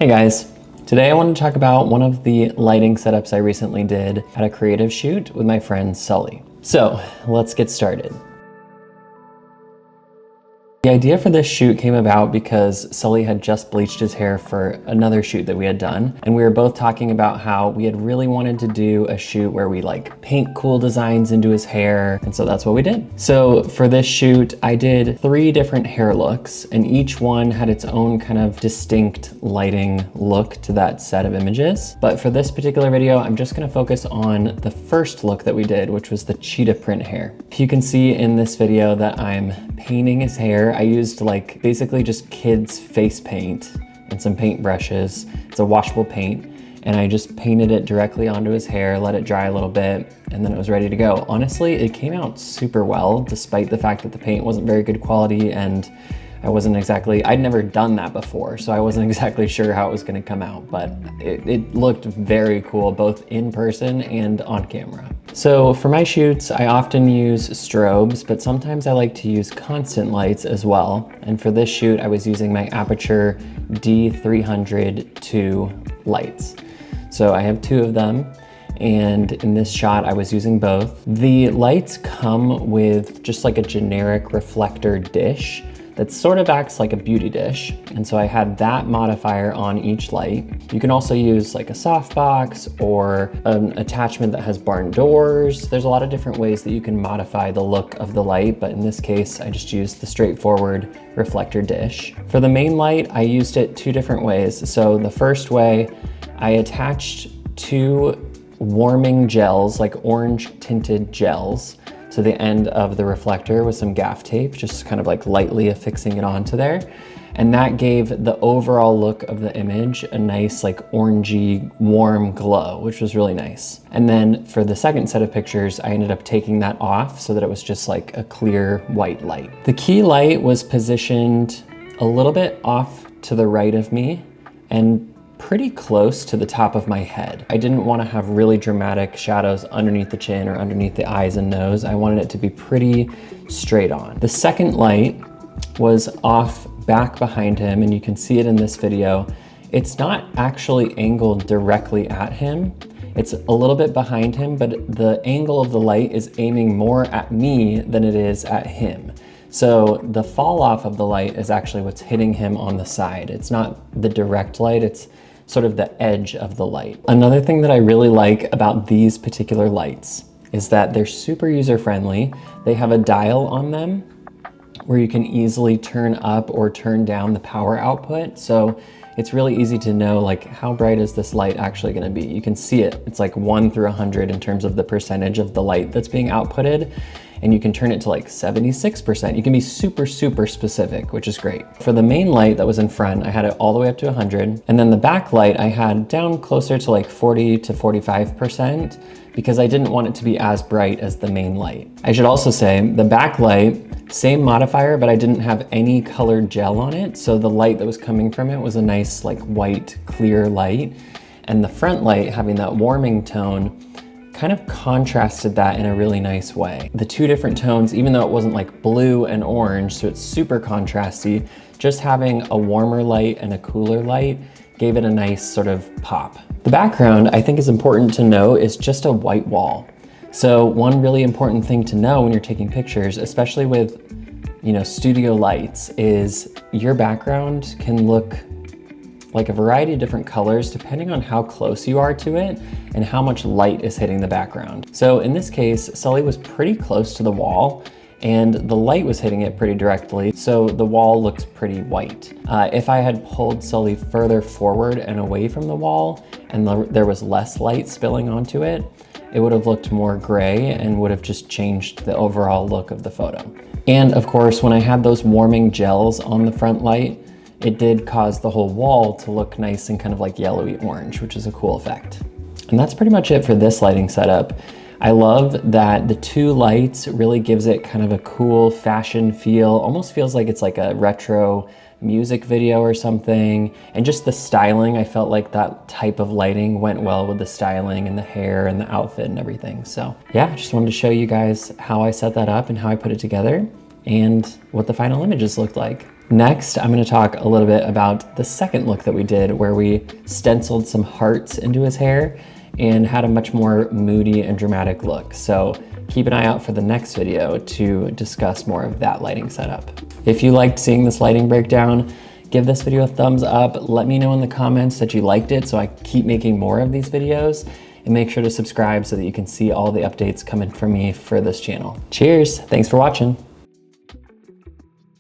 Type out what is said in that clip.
Hey guys, today I want to talk about one of the lighting setups I recently did at a creative shoot with my friend Sully. So let's get started. The idea for this shoot came about because Sully had just bleached his hair for another shoot that we had done, and we were both talking about how we had really wanted to do a shoot where we paint cool designs into his hair, and so that's what we did. So for this shoot, I did 3 different hair looks, and each one had its own kind of distinct lighting look to that set of images. But for this particular video, I'm just gonna focus on the first look that we did, which was the cheetah print hair. You can see in this video that I'm painting his hair. I used basically just kids face paint and some paint brushes. It's a washable paint, and I just painted it directly onto his hair, let it dry a little bit, and then it was ready to go. Honestly, it came out super well, despite the fact that the paint wasn't very good quality, and I'd never done that before, so I wasn't exactly sure how it was gonna come out, but it looked very cool, both in person and on camera. So for my shoots, I often use strobes, but sometimes I like to use constant lights as well. And for this shoot, I was using my Aputure D300 lights. So I have 2 of them, and in this shot, I was using both. The lights come with just a generic reflector dish that sort of acts like a beauty dish. And so I had that modifier on each light. You can also use a softbox or an attachment that has barn doors. There's a lot of different ways that you can modify the look of the light, but in this case, I just used the straightforward reflector dish. For the main light, I used it 2 different ways. So the first way, I attached 2 warming gels, orange tinted gels, to the end of the reflector with some gaff tape, just kind of lightly affixing it onto there. And that gave the overall look of the image a nice orangey warm glow, which was really nice. And then for the second set of pictures, I ended up taking that off so that it was just a clear white light. The key light was positioned a little bit off to the right of me and pretty close to the top of my head. I didn't want to have really dramatic shadows underneath the chin or underneath the eyes and nose. I wanted it to be pretty straight on. The second light was off back behind him, and you can see it in this video. It's not actually angled directly at him. It's a little bit behind him, but the angle of the light is aiming more at me than it is at him. So the fall off of the light is actually what's hitting him on the side. It's not the direct light, it's sort of the edge of the light. Another thing that I really like about these particular lights is that they're super user-friendly. They have a dial on them where you can easily turn up or turn down the power output. So it's really easy to know how bright is this light actually gonna be. You can see it, it's 1 through 100 in terms of the percentage of the light that's being outputted. And you can turn it to 76%. You can be super, super specific, which is great. For the main light that was in front, I had it all the way up to 100. And then the back light, I had down closer to 40 to 45% because I didn't want it to be as bright as the main light. I should also say the back light, same modifier, but I didn't have any colored gel on it. So the light that was coming from it was a nice white, clear light. And the front light, having that warming tone, kind of contrasted that in a really nice way. The 2 different tones, even though it wasn't blue and orange, so it's super contrasty, just having a warmer light and a cooler light gave it a nice sort of pop. The background, I think is important to know, is just a white wall. So one really important thing to know when you're taking pictures, especially with studio lights, is your background can look like a variety of different colors depending on how close you are to it and how much light is hitting the background. So in this case, Sully was pretty close to the wall and the light was hitting it pretty directly, so the wall looks pretty white. If I had pulled Sully further forward and away from the wall and there was less light spilling onto it, it would have looked more gray and would have just changed the overall look of the photo. And of course, when I had those warming gels on the front light, it did cause the whole wall to look nice and kind of yellowy orange, which is a cool effect. And that's pretty much it for this lighting setup. I love that the 2 lights really gives it kind of a cool fashion feel, almost feels like it's a retro music video or something. And just the styling, I felt like that type of lighting went well with the styling and the hair and the outfit and everything. So yeah, just wanted to show you guys how I set that up and how I put it together and what the final images looked like. Next, I'm gonna talk a little bit about the second look that we did, where we stenciled some hearts into his hair and had a much more moody and dramatic look. So keep an eye out for the next video to discuss more of that lighting setup. If you liked seeing this lighting breakdown, give this video a thumbs up. Let me know in the comments that you liked it so I keep making more of these videos, and make sure to subscribe so that you can see all the updates coming from me for this channel. Cheers, thanks for watching.